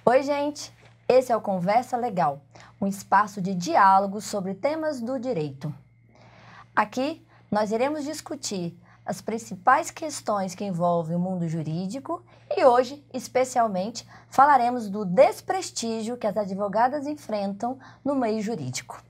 Oi, gente! Esse é o Conversa Legal, um espaço de diálogo sobre temas do direito. Aqui, nós iremos discutir as principais questões que envolvem o mundo jurídico e hoje, especialmente, falaremos do desprestígio que as advogadas enfrentam no meio jurídico.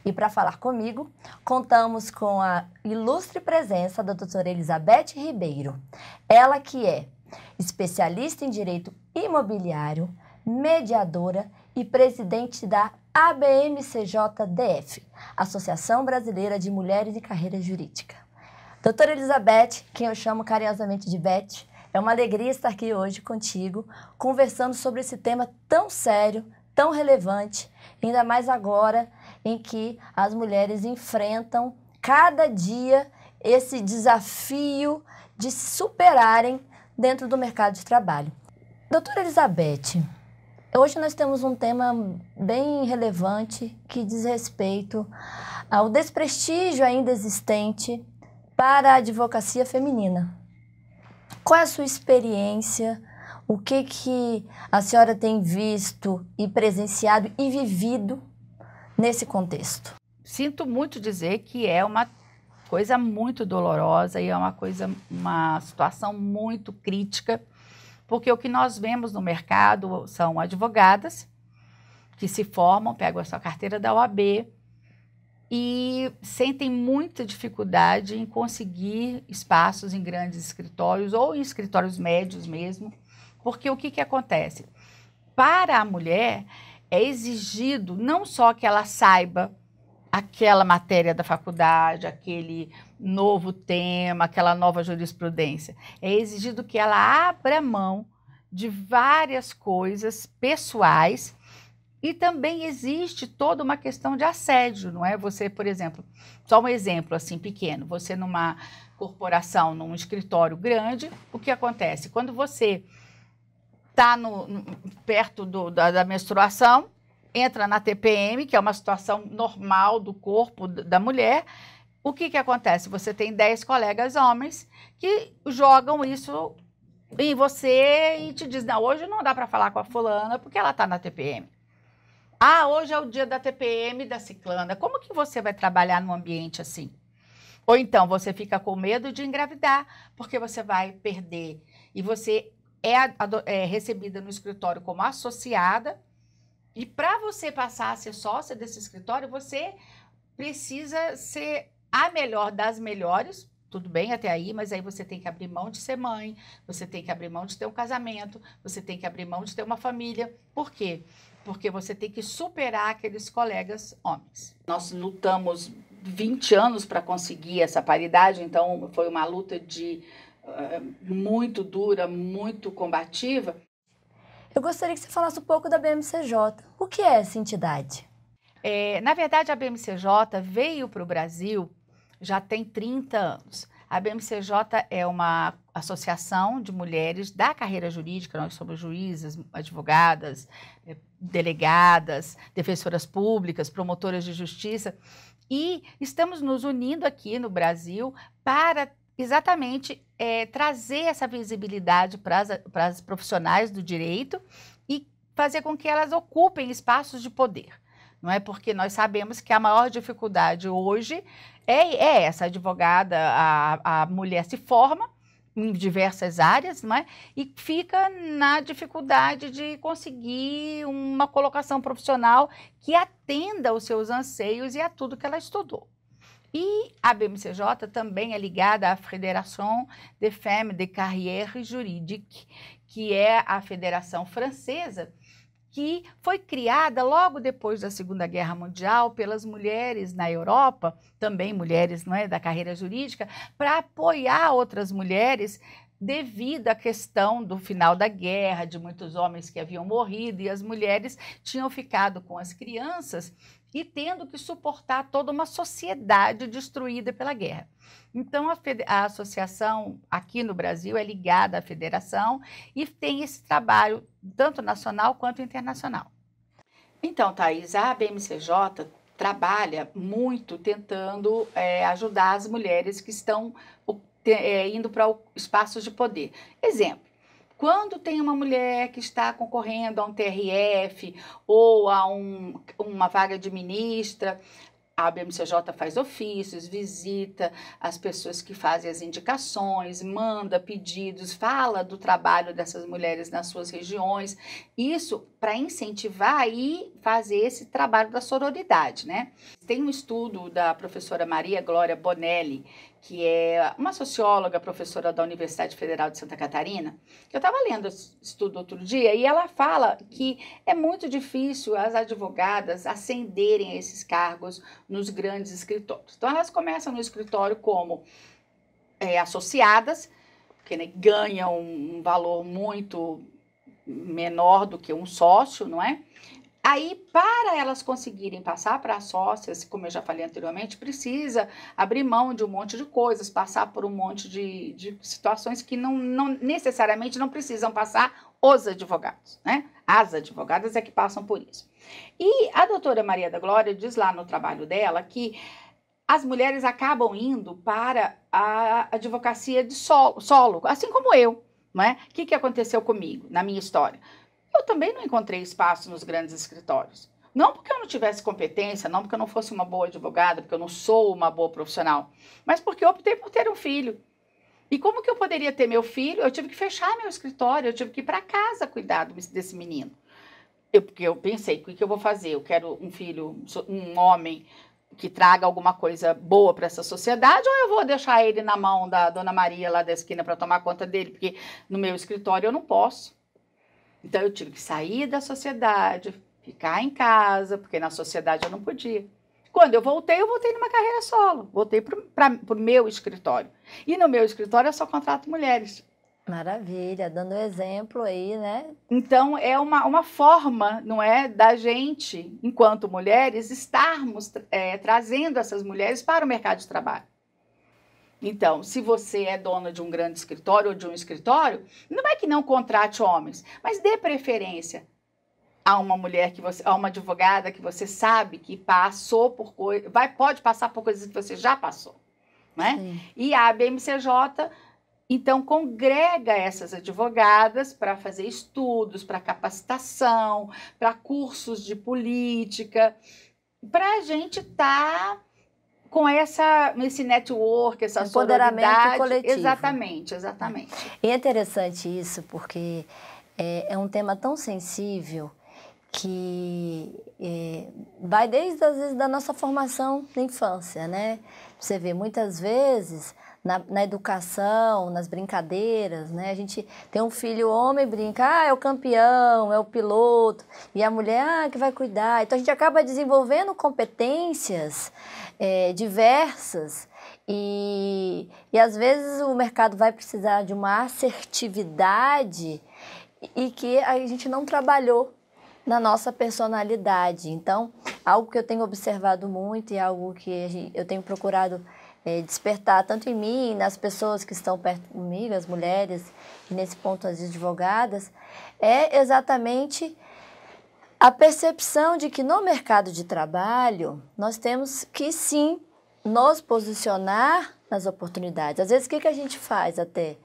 E para falar comigo, contamos com a ilustre presença da doutora Elizabeth Ribeiro. Ela que é especialista em direito imobiliário, mediadora e presidente da ABMCJ-DF, Associação Brasileira de Mulheres e Carreira Jurídica. Doutora Elizabeth, quem eu chamo carinhosamente de Beth, é uma alegria estar aqui hoje contigo, conversando sobre esse tema tão sério, tão relevante, ainda mais agora em que as mulheres enfrentam cada dia esse desafio de se superarem dentro do mercado de trabalho. Doutora Elizabeth, hoje nós temos um tema bem relevante que diz respeito ao desprestígio ainda existente para a advocacia feminina. Qual é a sua experiência? O que a senhora tem visto e presenciado e vivido nesse contexto? Sinto muito dizer que é uma coisa muito dolorosa e é uma situação muito crítica, porque o que nós vemos no mercado são advogadas que se formam, pegam a sua carteira da OAB e sentem muita dificuldade em conseguir espaços em grandes escritórios ou em escritórios médios mesmo, porque o que acontece? Para a mulher é exigido não só que ela saiba aquela matéria da faculdade, aquele novo tema, aquela nova jurisprudência. É exigido que ela abra mão de várias coisas pessoais e também existe toda uma questão de assédio, não é? Você, por exemplo, só um exemplo assim pequeno, você numa corporação, num escritório grande, o que acontece? Quando você está perto da menstruação, entra na TPM, que é uma situação normal do corpo da mulher, o que acontece? Você tem 10 colegas homens que jogam isso em você e te dizem, não, hoje não dá para falar com a fulana porque ela está na TPM. Ah, hoje é o dia da TPM da ciclana. Como que você vai trabalhar num ambiente assim? Ou então você fica com medo de engravidar porque você vai perder e você é recebida no escritório como associada, e para você passar a ser sócia desse escritório, você precisa ser a melhor das melhores, tudo bem até aí, mas aí você tem que abrir mão de ser mãe, você tem que abrir mão de ter um casamento, você tem que abrir mão de ter uma família. Por quê? Porque você tem que superar aqueles colegas homens. Nós lutamos 20 anos para conseguir essa paridade, então foi uma luta muito dura, muito combativa. Eu gostaria que você falasse um pouco da BMCJ. O que é essa entidade? Na verdade, a BMCJ veio para o Brasil já tem 30 anos. A BMCJ é uma associação de mulheres da carreira jurídica, nós somos juízes, advogadas, delegadas, defensoras públicas, promotoras de justiça, e estamos nos unindo aqui no Brasil para exatamente trazer essa visibilidade para as profissionais do direito e fazer com que elas ocupem espaços de poder. Não é? Porque nós sabemos que a maior dificuldade hoje é essa advogada, a mulher se forma em diversas áreas, não é? E fica na dificuldade de conseguir uma colocação profissional que atenda aos seus anseios e a tudo que ela estudou. E a BMCJ também é ligada à Fédération des Femmes de Carrière Juridique, que é a federação francesa, que foi criada logo depois da Segunda Guerra Mundial pelas mulheres na Europa, também mulheres, não é, da carreira jurídica, para apoiar outras mulheres devido à questão do final da guerra, de muitos homens que haviam morrido e as mulheres tinham ficado com as crianças e tendo que suportar toda uma sociedade destruída pela guerra. Então, a associação aqui no Brasil é ligada à federação e tem esse trabalho tanto nacional quanto internacional. Então, Thaís, a BMCJ trabalha muito tentando ajudar as mulheres que estão indo para espaços de poder. Exemplo, quando tem uma mulher que está concorrendo a um TRF ou a uma vaga de ministra, a ABMCJ faz ofícios, visita as pessoas que fazem as indicações, manda pedidos, fala do trabalho dessas mulheres nas suas regiões. Isso para incentivar e fazer esse trabalho da sororidade, né? Tem um estudo da professora Maria Glória Bonelli, que é uma socióloga, professora da Universidade Federal de Santa Catarina, que eu estava lendo esse estudo outro dia, e ela fala que é muito difícil as advogadas ascenderem a esses cargos nos grandes escritórios. Então, elas começam no escritório como associadas, que, né, ganham um valor muito menor do que um sócio, não é? Aí, para elas conseguirem passar para as sócias, como eu já falei anteriormente, precisa abrir mão de um monte de coisas, passar por um monte de situações que não necessariamente não precisam passar os advogados, né? As advogadas é que passam por isso. E a doutora Maria da Glória diz lá no trabalho dela que as mulheres acabam indo para a advocacia de solo, assim como eu, não é? O que aconteceu comigo, na minha história? Eu também não encontrei espaço nos grandes escritórios. Não porque eu não tivesse competência, não porque eu não fosse uma boa advogada, porque eu não sou uma boa profissional, mas porque eu optei por ter um filho. E como que eu poderia ter meu filho? Eu tive que fechar meu escritório, eu tive que ir para casa cuidar desse menino. Porque eu pensei, o que eu vou fazer? Eu quero um filho, um homem que traga alguma coisa boa para essa sociedade, ou eu vou deixar ele na mão da dona Maria lá da esquina para tomar conta dele, porque no meu escritório eu não posso. Então, eu tive que sair da sociedade, ficar em casa, porque na sociedade eu não podia. Quando eu voltei numa carreira solo. Voltei para o meu escritório. E no meu escritório eu só contrato mulheres. Maravilha, dando exemplo aí, né? Então, é uma forma, não é, da gente, enquanto mulheres, estarmos trazendo essas mulheres para o mercado de trabalho. Então, se você é dona de um grande escritório ou de um escritório, não é que não contrate homens, mas dê preferência a uma mulher a uma advogada que você sabe que passou por coisas, pode passar por coisas que você já passou, né? Sim. E a ABMCJ, então, congrega essas advogadas para fazer estudos, para capacitação, para cursos de política, para a gente estar com esse network, essa empoderamento coletivo. Exatamente. E é interessante isso, porque é um tema tão sensível que vai desde, às vezes, da nossa formação na infância, né? Você vê, muitas vezes, na educação, nas brincadeiras, né? A gente tem um filho homem, brinca, é o campeão, é o piloto, e a mulher, que vai cuidar. Então, a gente acaba desenvolvendo competências diversas e às vezes o mercado vai precisar de uma assertividade e que a gente não trabalhou na nossa personalidade. Então, algo que eu tenho observado muito e algo que eu tenho procurado despertar tanto em mim, nas pessoas que estão perto comigo, as mulheres, e nesse ponto as advogadas, é exatamente a percepção de que no mercado de trabalho nós temos que sim nos posicionar nas oportunidades. Às vezes, o que a gente faz até?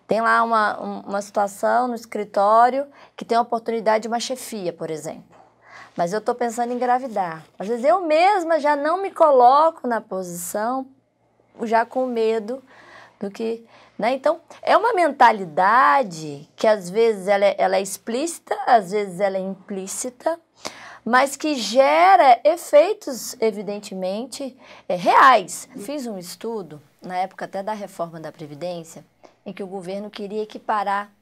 Tem lá uma situação no escritório que tem a oportunidade de uma chefia, por exemplo. Mas eu estou pensando em engravidar. Às vezes eu mesma já não me coloco na posição, já com medo do que... Né? Então, é uma mentalidade que às vezes ela é explícita, às vezes ela é implícita, mas que gera efeitos, evidentemente, reais. Fiz um estudo, na época até da reforma da Previdência, em que o governo queria equiparar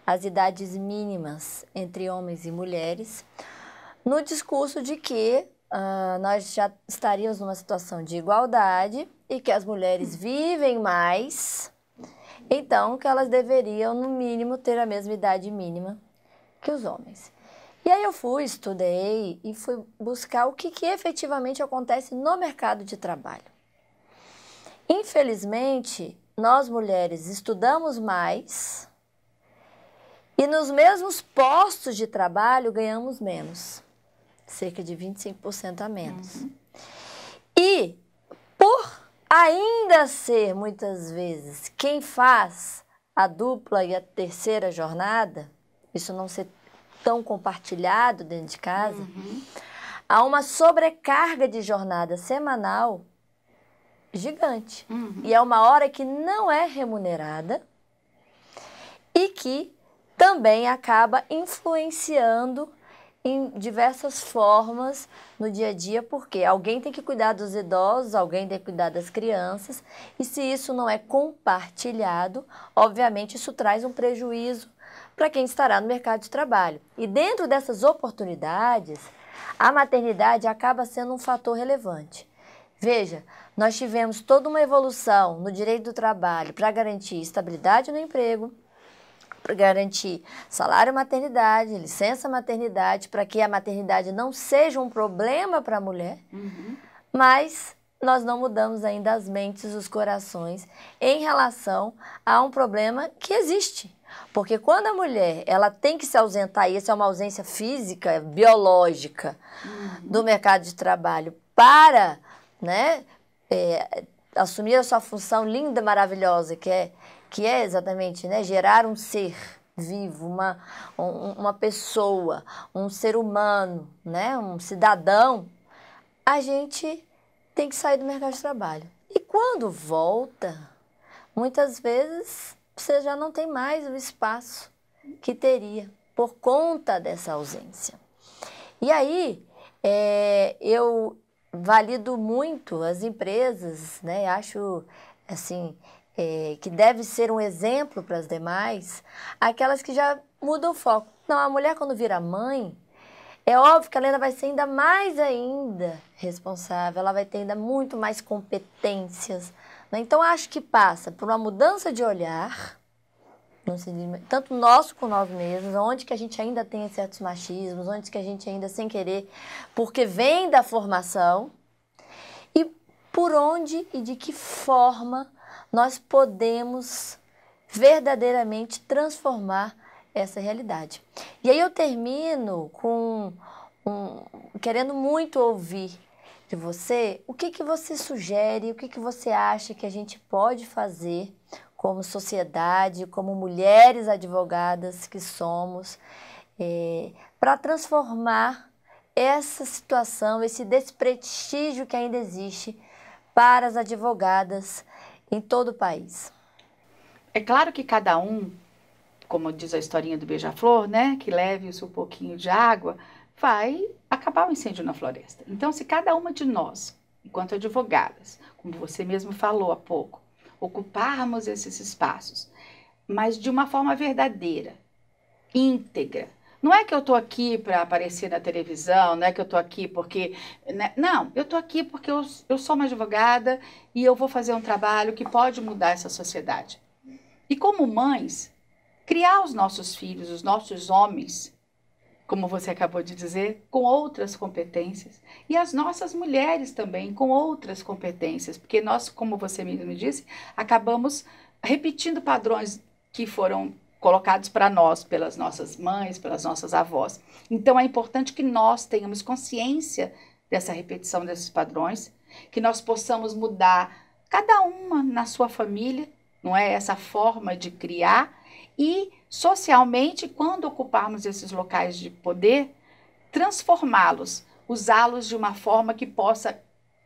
as idades mínimas entre homens e mulheres, no discurso de que nós já estaríamos numa situação de igualdade e que as mulheres vivem mais, então que elas deveriam, no mínimo, ter a mesma idade mínima que os homens. E aí eu estudei e fui buscar o que efetivamente acontece no mercado de trabalho. Infelizmente, nós mulheres estudamos mais e nos mesmos postos de trabalho ganhamos menos, cerca de 25% a menos. E por ainda ser, muitas vezes, quem faz a dupla e a terceira jornada, isso não ser tão compartilhado dentro de casa, há uma sobrecarga de jornada semanal gigante. E é uma hora que não é remunerada e que também acaba influenciando em diversas formas no dia a dia, porque alguém tem que cuidar dos idosos, alguém tem que cuidar das crianças, e se isso não é compartilhado, obviamente isso traz um prejuízo para quem estará no mercado de trabalho. E dentro dessas oportunidades, a maternidade acaba sendo um fator relevante. Veja, nós tivemos toda uma evolução no direito do trabalho para garantir estabilidade no emprego, para garantir salário maternidade, licença maternidade, para que a maternidade não seja um problema para a mulher, mas nós não mudamos ainda as mentes, os corações em relação a um problema que existe. Porque quando a mulher ela tem que se ausentar, e isso é uma ausência física, biológica, do mercado de trabalho para, né, assumir a sua função linda, maravilhosa, que é exatamente, né, gerar um ser vivo, uma pessoa, um ser humano, né, um cidadão, a gente tem que sair do mercado de trabalho. E quando volta, muitas vezes você já não tem mais o espaço que teria por conta dessa ausência. E aí, eu valido muito as empresas, né, acho assim, que deve ser um exemplo para as demais, aquelas que já mudam o foco. Não, a mulher quando vira mãe, é óbvio que ela ainda vai ser ainda responsável, ela vai ter ainda muito mais competências, né? Então, acho que passa por uma mudança de olhar, tanto nosso com nós mesmos, onde que a gente ainda tem certos machismos, onde que a gente ainda sem querer, porque vem da formação, e por onde e de que forma nós podemos verdadeiramente transformar essa realidade. E aí eu termino querendo muito ouvir de você o que você sugere, o que você acha que a gente pode fazer como sociedade, como mulheres advogadas que somos, para transformar essa situação, esse desprestígio que ainda existe para as advogadas em todo o país. É claro que cada um, como diz a historinha do beija-flor, né, que leve o seu pouquinho de água, vai acabar o incêndio na floresta. Então, se cada uma de nós, enquanto advogadas, como você mesmo falou há pouco, ocuparmos esses espaços, mas de uma forma verdadeira, íntegra. Não é que eu estou aqui para aparecer na televisão, não é que eu estou aqui porque... Né? Não, eu estou aqui porque eu sou uma advogada e eu vou fazer um trabalho que pode mudar essa sociedade. E como mães, criar os nossos filhos, os nossos homens, como você acabou de dizer, com outras competências. E as nossas mulheres também, com outras competências. Porque nós, como você mesmo disse, acabamos repetindo padrões que foram colocados para nós pelas nossas mães, pelas nossas avós. Então, é importante que nós tenhamos consciência dessa repetição desses padrões, que nós possamos mudar cada uma na sua família, não é? Essa forma de criar e, socialmente, quando ocuparmos esses locais de poder, transformá-los, usá-los de uma forma que possa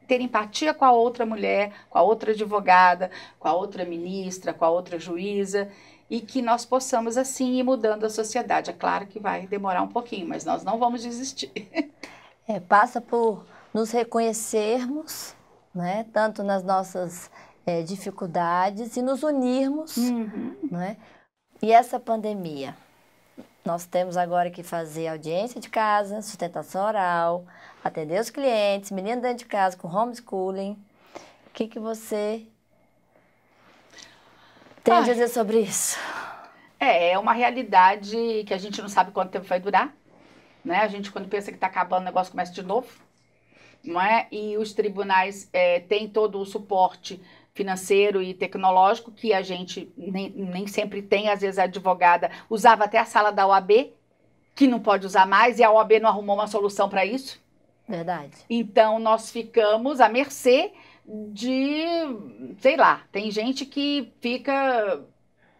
ter empatia com a outra mulher, com a outra advogada, com a outra ministra, com a outra juíza, e que nós possamos, assim, ir mudando a sociedade. É claro que vai demorar um pouquinho, mas nós não vamos desistir. Passa por nos reconhecermos, né, tanto nas nossas dificuldades e nos unirmos, né? E essa pandemia, nós temos agora que fazer audiência de casa, sustentação oral, atender os clientes, menino dentro de casa com homeschooling. O que você tem a dizer sobre isso? É uma realidade que a gente não sabe quanto tempo vai durar, né? A gente, quando pensa que está acabando, o negócio começa de novo, não é? E os tribunais têm todo o suporte financeiro e tecnológico que a gente nem sempre tem. Às vezes a advogada usava até a sala da OAB, que não pode usar mais, e a OAB não arrumou uma solução para isso. Verdade. Então, nós ficamos à mercê sei lá, tem gente que fica,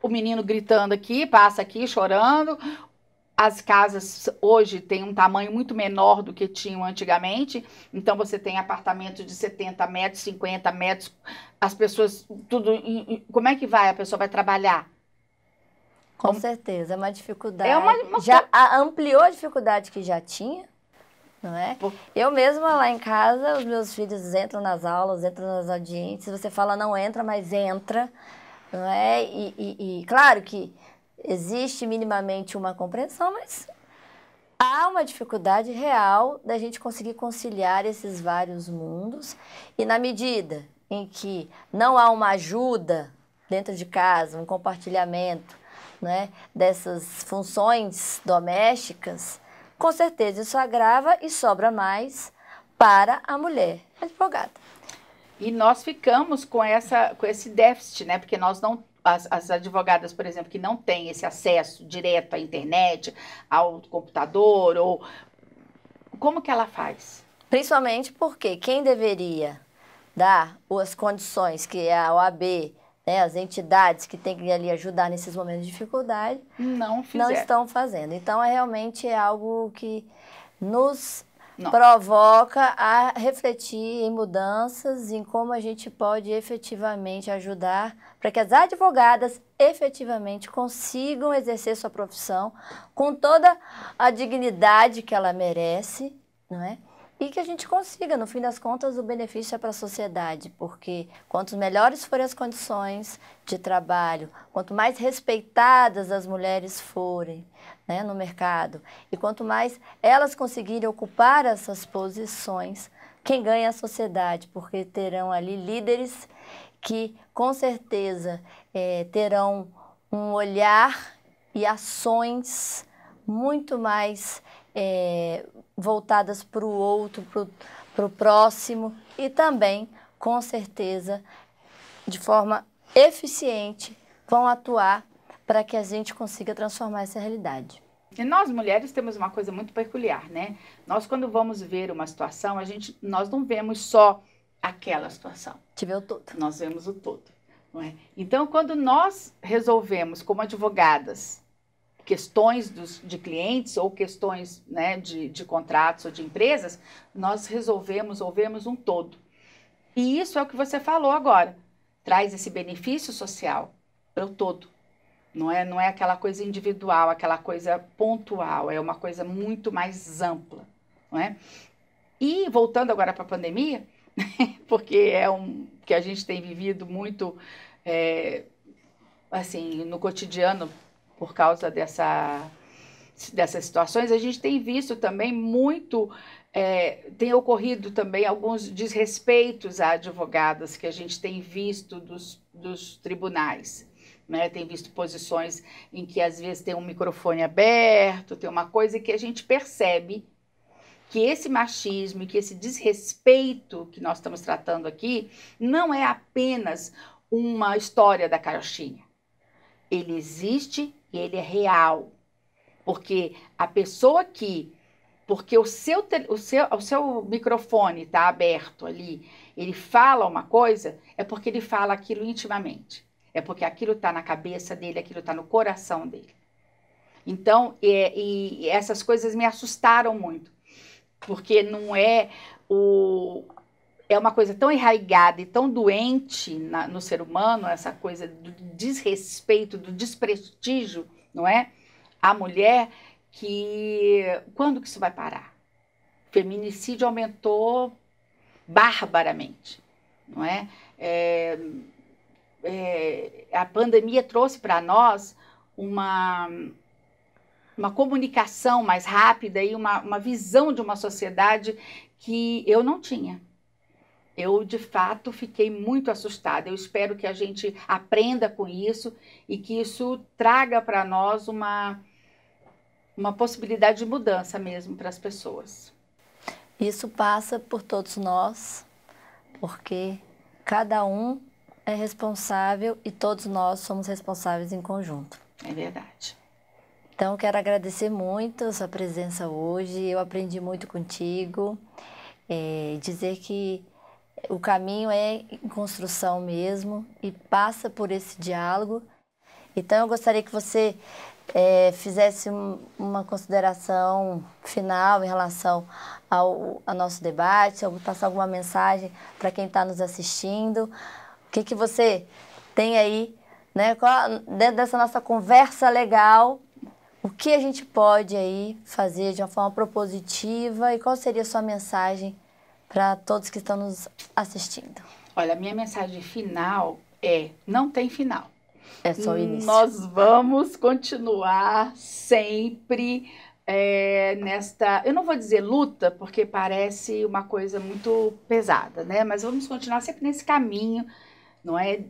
o menino gritando aqui, passa aqui chorando. As casas hoje têm um tamanho muito menor do que tinham antigamente, então você tem apartamentos de 70 metros, 50 metros, as pessoas, tudo, como é que vai? A pessoa vai trabalhar? Com certeza, é uma dificuldade. É uma já ampliou a dificuldade que já tinha, não é? Eu mesma lá em casa, os meus filhos entram nas aulas, entram nas audiências, você fala não entra, mas entra, não é? E claro que existe minimamente uma compreensão, mas há uma dificuldade real da gente conseguir conciliar esses vários mundos. E na medida em que não há uma ajuda dentro de casa, um compartilhamento, né, dessas funções domésticas, com certeza isso agrava e sobra mais para a mulher advogada. E nós ficamos com esse déficit, né? Porque nós não... As advogadas, por exemplo, que não têm esse acesso direto à internet, ao computador, ou como que ela faz? Principalmente porque quem deveria dar as condições, que é a OAB, né, as entidades que têm que ali ajudar nesses momentos de dificuldade, não estão fazendo. Então, realmente é algo que nos provoca a refletir em mudanças, em como a gente pode efetivamente ajudar para que as advogadas efetivamente consigam exercer sua profissão com toda a dignidade que ela merece, não é? E que a gente consiga, no fim das contas, o benefício é para a sociedade, porque quanto melhores forem as condições de trabalho, quanto mais respeitadas as mulheres forem, né, no mercado, e quanto mais elas conseguirem ocupar essas posições, quem ganha é a sociedade, porque terão ali líderes que, com certeza, terão um olhar e ações muito mais voltadas para o outro, para o próximo, e também, com certeza, de forma eficiente, vão atuar para que a gente consiga transformar essa realidade. E nós, mulheres, temos uma coisa muito peculiar, né? Nós, quando vamos ver uma situação, nós não vemos só aquela situação. Te vê o todo. Nós vemos o todo, não é? Então, quando nós resolvemos, como advogadas, questões de clientes ou questões, né, de contratos ou de empresas, nós ouvemos um todo. E isso é o que você falou agora. Traz esse benefício social para o todo. Não é aquela coisa individual, aquela coisa pontual, é uma coisa muito mais ampla, não é? E voltando agora para a pandemia, porque que a gente tem vivido muito, assim, no cotidiano, por causa dessas situações, a gente tem visto também muito, tem ocorrido também alguns desrespeitos a advogadas que a gente tem visto dos tribunais. Né? Tem visto posições em que às vezes tem um microfone aberto, tem uma coisa que a gente percebe que esse machismo e que esse desrespeito que nós estamos tratando aqui não é apenas uma história da carochinha. Ele existe e ele é real. Porque a pessoa porque o seu microfone está aberto ali, ele fala uma coisa, é porque ele fala aquilo intimamente. É porque aquilo está na cabeça dele, aquilo está no coração dele. Então, e essas coisas me assustaram muito, porque não é uma coisa tão enraigada e tão doente no ser humano, essa coisa do desrespeito, do desprestígio, não é? A mulher, que quando que isso vai parar? O feminicídio aumentou barbaramente, não é? A pandemia trouxe para nós uma comunicação mais rápida e uma visão de uma sociedade que eu não tinha. Eu, de fato, fiquei muito assustada. Eu espero que a gente aprenda com isso e que isso traga para nós uma possibilidade de mudança mesmo para as pessoas. Isso passa por todos nós, porque cada um é responsável e todos nós somos responsáveis em conjunto. É verdade. Então, quero agradecer muito a sua presença hoje. Eu aprendi muito contigo. Dizer que o caminho é em construção mesmo e passa por esse diálogo. Então, eu gostaria que você fizesse uma consideração final em relação ao nosso debate, ou passar alguma mensagem para quem está nos assistindo. O que você tem aí, né, dentro dessa nossa conversa legal, o que a gente pode aí fazer de uma forma propositiva e qual seria a sua mensagem para todos que estão nos assistindo? Olha, a minha mensagem final é: não tem final. É só o início. Nós vamos continuar sempre nesta, eu não vou dizer luta, porque parece uma coisa muito pesada, né? Mas vamos continuar sempre nesse caminho, não é,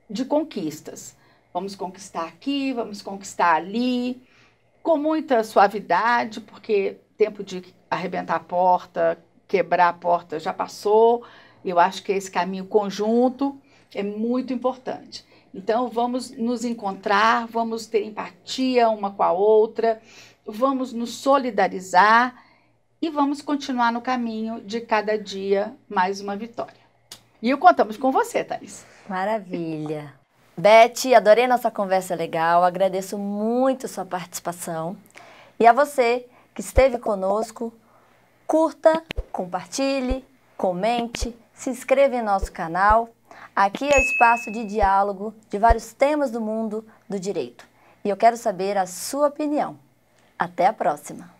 de conquistas. Vamos conquistar aqui, vamos conquistar ali, com muita suavidade, porque tempo de arrebentar a porta, quebrar a porta já passou. Eu acho que esse caminho conjunto é muito importante. Então, vamos nos encontrar, vamos ter empatia uma com a outra, vamos nos solidarizar e vamos continuar no caminho de cada dia mais uma vitória. E contamos com você, Thaís. Maravilha. Beth, adorei nossa conversa legal, agradeço muito a sua participação. E a você que esteve conosco, curta, compartilhe, comente, se inscreva em nosso canal. Aqui é o espaço de diálogo de vários temas do mundo do direito. E eu quero saber a sua opinião. Até a próxima!